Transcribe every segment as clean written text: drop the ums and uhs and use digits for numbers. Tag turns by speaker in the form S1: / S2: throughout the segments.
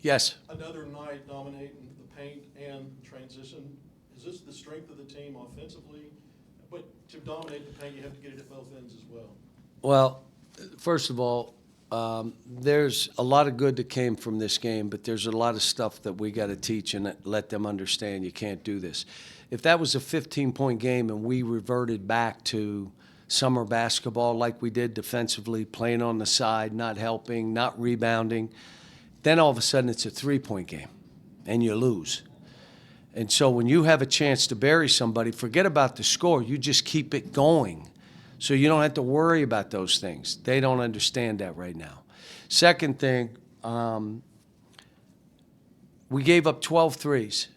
S1: Yes.
S2: Another night dominating the paint and transition. Is this the strength of the team offensively? But to dominate the paint, you have to get it at both ends as well.
S1: Well, first of all, there's a lot of good that came from this game, but there's a lot of stuff that we got to teach and let them understand you can't do this. If that was a 15-point game and we reverted back to summer basketball like we did defensively, playing on the side, not helping, not rebounding, then all of a sudden it's a 3-point game and you lose. And so when you have a chance to bury somebody, forget about the score. You just keep it going. So you don't have to worry about those things. They don't understand that right now. Second thing, we gave up 12 threes.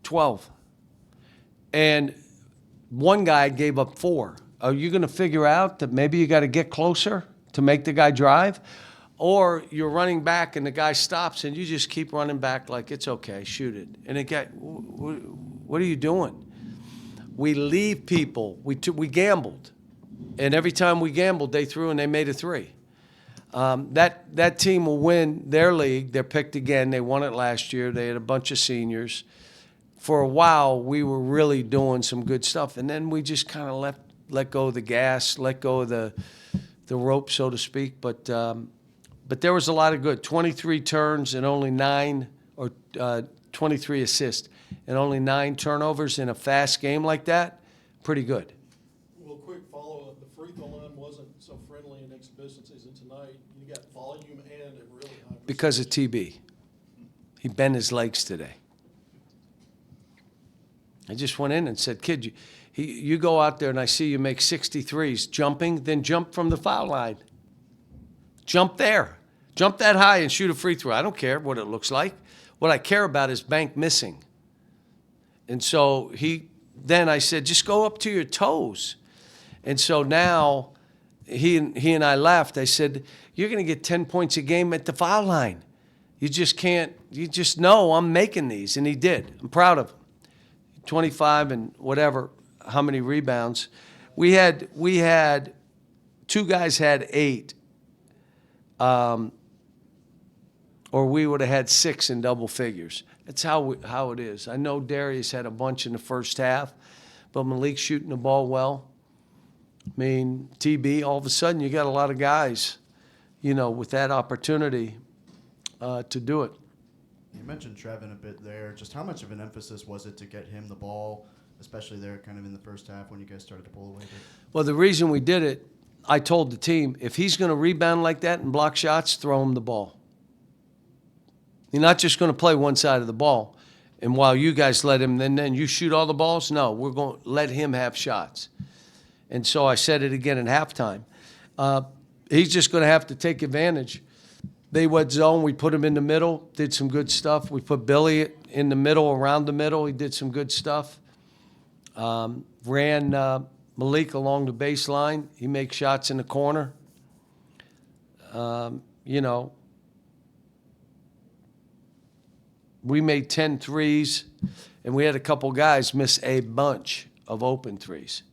S1: 12. And one guy gave up 4. Are you going to figure out that maybe you got to get closer to make the guy drive? Or you're running back and the guy stops and you just keep running back like it's okay, shoot it. And it got, what are you doing? We leave people. We gambled. And every time we gambled, they threw and they made a 3. That team will win their league. They're picked again. They won it last year. They had a bunch of seniors. For a while, we were really doing some good stuff. And then we just kind of let go of the gas, let go of the rope, so to speak. But there was a lot of good. 23 turns and only 9, or 23 assists and only 9 turnovers in a fast game like that. Pretty good.
S2: Well, quick follow-up. The free throw line wasn't so friendly in exhibition season tonight. You got volume and a really high percentage.
S1: Because of TB. He bent his legs today. I just went in and said, kid, you go out there and I see you make 63s jumping, then jump from the foul line. Jump there. Jump that high and shoot a free throw. I don't care what it looks like. What I care about is bank missing. And so then I said, just go up to your toes. And so now he and I laughed. I said, you're going to get 10 points a game at the foul line. You just can't, you just know I'm making these. And he did. I'm proud of him. 25 and whatever, how many rebounds. We had 2 guys had 8. Or we would have had 6 in double figures. That's how it is. I know Darius had a bunch in the first half, but Malik's shooting the ball well. I mean, TB, all of a sudden you got a lot of guys, with that opportunity to do it.
S3: You mentioned Trevin a bit there. Just how much of an emphasis was it to get him the ball, especially there kind of in the first half when you guys started to pull away?
S1: Well, the reason we did it, I told the team, if he's going to rebound like that and block shots, throw him the ball. You're not just going to play one side of the ball, and while you guys let him, then you shoot all the balls? No, we're going to let him have shots. And so I said it again at halftime. He's just going to have to take advantage. They went zone. We put him in the middle, did some good stuff. We put Billy in the middle, around the middle. He did some good stuff. Ran Malik along the baseline. He makes shots in the corner. We made 10 threes, and we had a couple guys miss a bunch of open threes.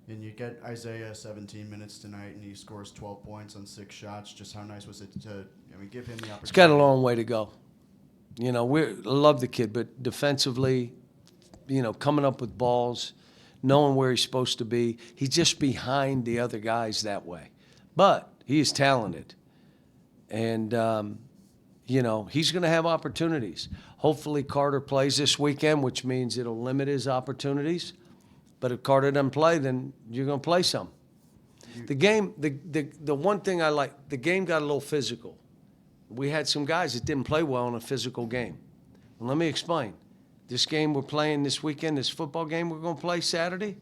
S3: And you get Isaiah 17 minutes tonight, and he scores 12 points on 6 shots. Just how nice was it to give him the opportunity?
S1: He's got a long way to go. We love the kid, but defensively, coming up with balls, knowing where he's supposed to be, he's just behind the other guys that way. But he is talented. And, he's going to have opportunities. Hopefully Carter plays this weekend, which means it'll limit his opportunities. But if Carter doesn't play, then you're going to play some. The game, the one thing I like, the game got a little physical. We had some guys that didn't play well in a physical game. And let me explain. This game we're playing this weekend, this football game we're going to play Saturday,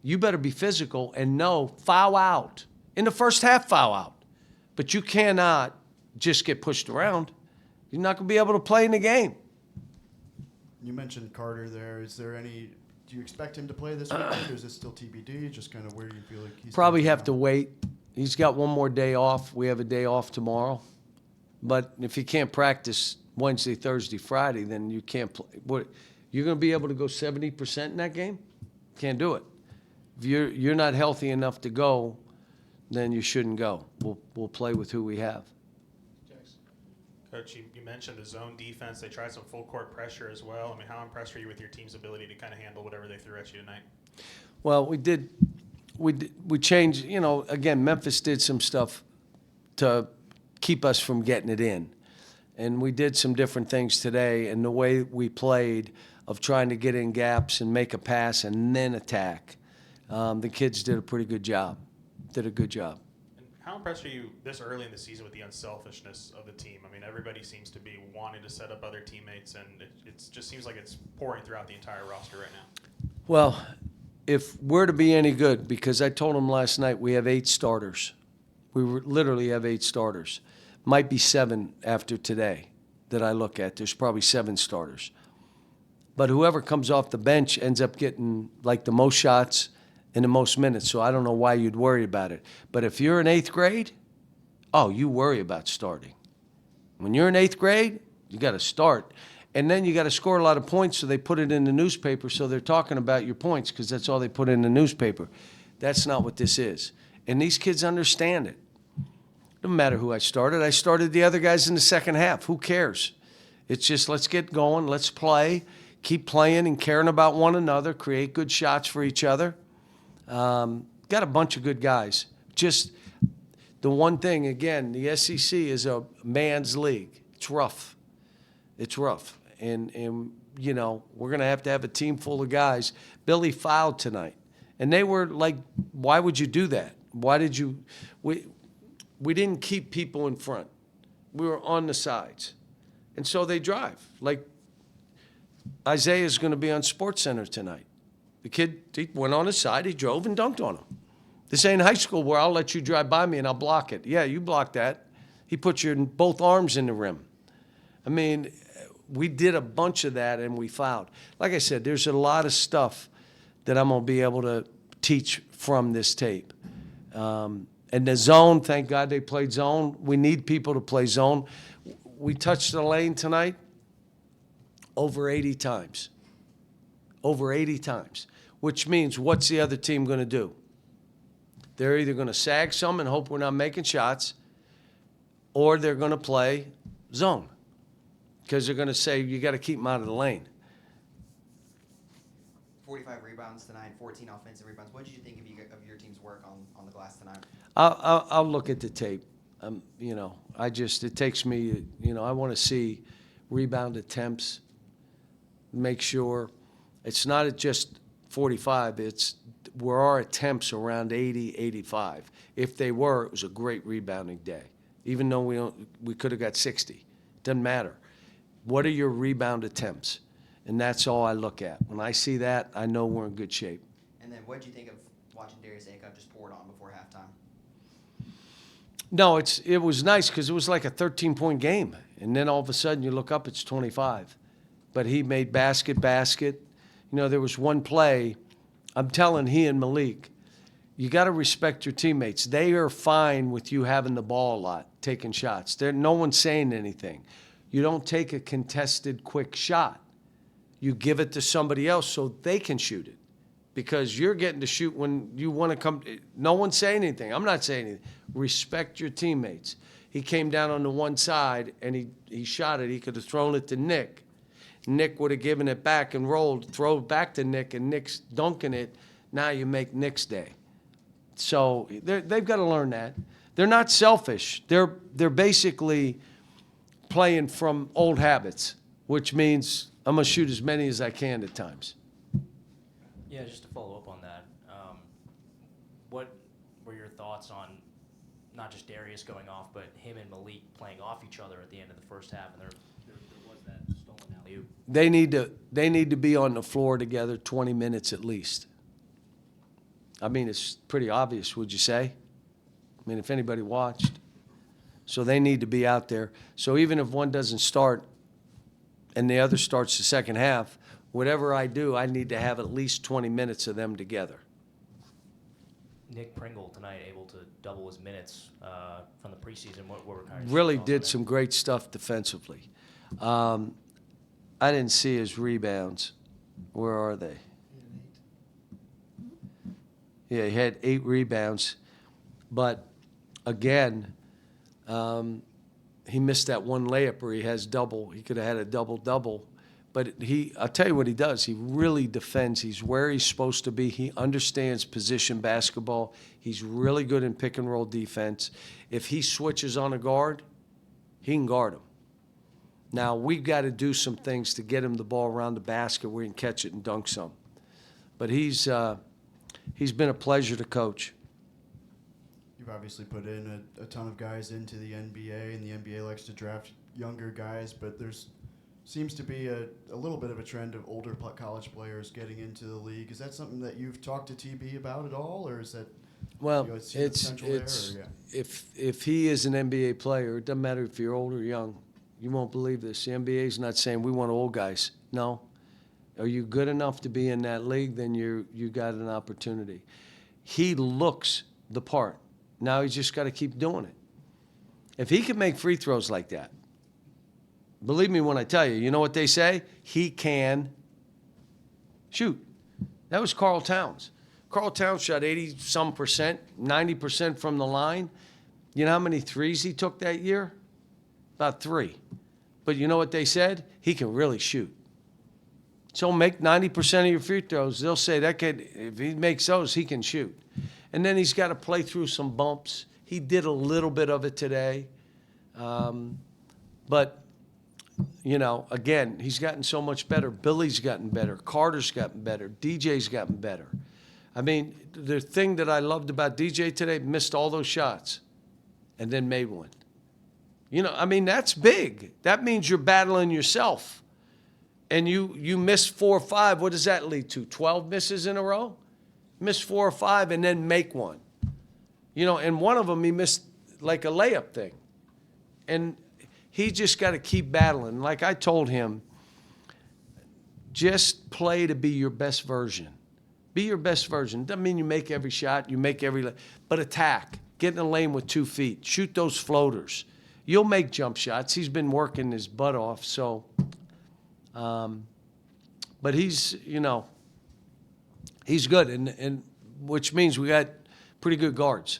S1: you better be physical and know, foul out. In the first half, foul out. But you cannot just get pushed around. You're not going to be able to play in the game.
S3: You mentioned Carter there. Do you expect him to play this weekend, or is it still TBD? Just kind of where you feel like he's
S1: probably have to wait. He's got one more day off. We have a day off tomorrow. But if he can't practice Wednesday, Thursday, Friday, then you can't play. You're going to be able to go 70% in that game? Can't do it. If you're not healthy enough to go, then you shouldn't go. We'll play with who we have.
S4: Coach, you mentioned the zone defense. They tried some full court pressure as well. I mean, how impressed are you with your team's ability to kind of handle whatever they threw at you tonight?
S1: Well, we changed, again, Memphis did some stuff to keep us from getting it in. And we did some different things today, and the way we played of trying to get in gaps and make a pass and then attack, the kids did a pretty good job. Did a good job.
S4: And how impressed are you this early in the season with the unselfishness of the team? I mean, everybody seems to be wanting to set up other teammates, and it just seems like it's pouring throughout the entire roster right now.
S1: Well, if we're to be any good, because I told them last night we have 8 starters. We literally have 8 starters. Might be 7 after today that I look at. There's probably 7 starters. But whoever comes off the bench ends up getting like the most shots and the most minutes. So I don't know why you'd worry about it. But if you're in 8th grade, you worry about starting. When you're in 8th grade, you got to start. And then you got to score a lot of points, so they put it in the newspaper, so they're talking about your points because that's all they put in the newspaper. That's not what this is. And these kids understand it. Doesn't matter who I started. I started the other guys in the second half. Who cares? It's just let's get going, let's play, keep playing and caring about one another, create good shots for each other. Got a bunch of good guys. Just the one thing, again, the SEC is a man's league. It's rough. It's rough. And we're going to have a team full of guys. Billy fouled tonight. And they were like, why would you do that? Why did you – we didn't keep people in front. We were on the sides. And so they drive. Like Isaiah's going to be on SportsCenter tonight. The kid, he went on his side, he drove and dunked on him. This ain't high school where I'll let you drive by me and I'll block it. Yeah, you block that. He put your both arms in the rim. I mean, we did a bunch of that and we fouled. Like I said, there's a lot of stuff that I'm going to be able to teach from this tape. And the zone, thank God they played zone. We need people to play zone. We touched the lane tonight over 80 times. Over 80 times. Which means what's the other team going to do? They're either going to sag some and hope we're not making shots, or they're going to play zone. Because they're going to say, you got to keep them out of the lane.
S5: 45 rebounds tonight, 14 offensive rebounds. What did you think of your team's work on the glass tonight?
S1: I'll look at the tape. It takes me, I want to see rebound attempts, make sure it's not just 45, were our attempts around 80, 85. If they were, it was a great rebounding day. Even though we could have got 60. Doesn't matter. What are your rebound attempts? And that's all I look at. When I see that, I know we're in good shape.
S5: And then what did you think of watching Darius Acuff just pour it on before halftime?
S1: No, it was nice because it was like a 13-point game. And then all of a sudden you look up, it's 25. But he made basket. There was one play, I'm telling he and Malik, you got to respect your teammates. They are fine with you having the ball a lot, taking shots. No one's saying anything. You don't take a contested quick shot. You give it to somebody else so they can shoot it. Because you're getting to shoot when you want to come. No one's saying anything. I'm not saying anything. Respect your teammates. He came down on the one side, and he shot it. He could have thrown it to Nick. Nick would have given it back and rolled, throw it back to Nick, and Nick's dunking it. Now you make Nick's day. So they've got to learn that. They're not selfish. They're basically playing from old habits, which means I'm going to shoot as many as I can at times.
S6: Yeah, just to follow up on that, what were your thoughts on not just Darius going off, but him and Malik playing off each other at the end of the first half, and there was that stolen alley-oop?
S1: They need to be on the floor together 20 minutes at least. I mean, it's pretty obvious, would you say? I mean, if anybody watched. So they need to be out there. So even if one doesn't start and the other starts the second half, whatever I do, I need to have at least 20 minutes of them together.
S6: Nick Pringle tonight able to double his minutes from the preseason. What were kind of
S1: really did some great stuff defensively. I didn't see his rebounds. Where are they? Yeah, he had 8 rebounds. But, again, he missed that one layup where he has double. He could have had a double-double. But I'll tell you what he does. He really defends. He's where he's supposed to be. He understands position basketball. He's really good in pick and roll defense. If he switches on a guard, he can guard him. Now, we've got to do some things to get him the ball around the basket where he can catch it and dunk some. But he's been a pleasure to coach.
S3: You've obviously put in a ton of guys into the NBA, and the NBA likes to draft younger guys, but there's seems to be a little bit of a trend of older college players getting into the league. Is that something that you've talked to TB about at all, or is that
S1: Well,
S3: it's
S1: it's
S3: potential there, or, yeah?
S1: if he is an NBA player, it doesn't matter if you're old or young. You won't believe this. The NBA is not saying we want old guys. No. Are you good enough to be in that league? Then you got an opportunity. He looks the part. Now he's just got to keep doing it. If he can make free throws like that, believe me when I tell you, you know what they say? He can shoot. That was Karl Towns. Karl Towns shot 80-some%, 90% from the line. You know how many threes he took that year? About 3. But you know what they said? He can really shoot. So make 90% of your free throws. They'll say that kid, if he makes those, he can shoot. And then he's got to play through some bumps. He did a little bit of it today. But you know, again, he's gotten so much better. Billy's gotten better. Carter's gotten better. DJ's gotten better. I mean, the thing that I loved about DJ today, missed all those shots and then made one. You know, I mean, that's big. That means you're battling yourself. And you miss 4 or 5. What does that lead to? 12 misses in a row? Miss 4 or 5 and then make one. You know, and one of them he missed like a layup thing. And he just got to keep battling. Like I told him, just play to be your best version. Be your best version. Doesn't mean you make every shot, you make every, but attack. Get in the lane with 2 feet. Shoot those floaters. You'll make jump shots. He's been working his butt off. So, but he's, you know, he's good, and which means we got pretty good guards.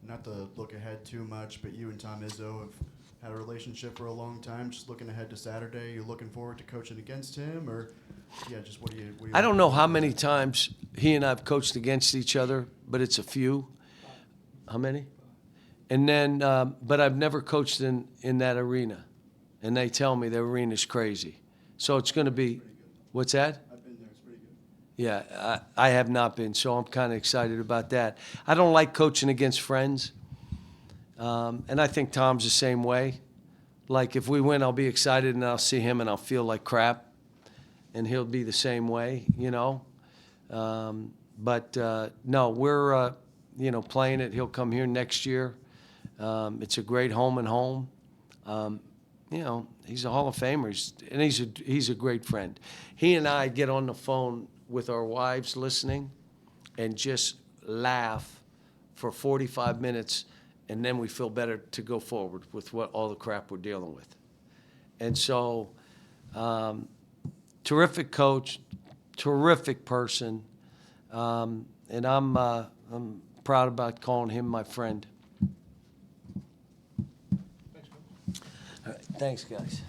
S3: Not to look ahead too much, but you and Tom Izzo have had a relationship for a long time. Just looking ahead to Saturday, you looking forward to coaching against him, or yeah, just what do you
S1: I don't know how many times he and I've coached against each other, but it's a few. How many? And then, but I've never coached in that arena, and they tell me the arena's crazy. So it's going to be, what's that?
S3: I've been there. It's pretty good.
S1: Yeah, I have not been, so I'm kind of excited about that. I don't like coaching against friends, and I think Tom's the same way. Like, if we win, I'll be excited, and I'll see him, and I'll feel like crap, and he'll be the same way, you know. But no, we're, you know, playing it. He'll come here next year. It's a great home and home. You know, he's a Hall of Famer, and he's a great friend. He and I get on the phone with our wives listening and just laugh for 45 minutes, and then we feel better to go forward with all the crap we're dealing with. And so, terrific coach, terrific person, and I'm proud about calling him my friend. All right, thanks, guys.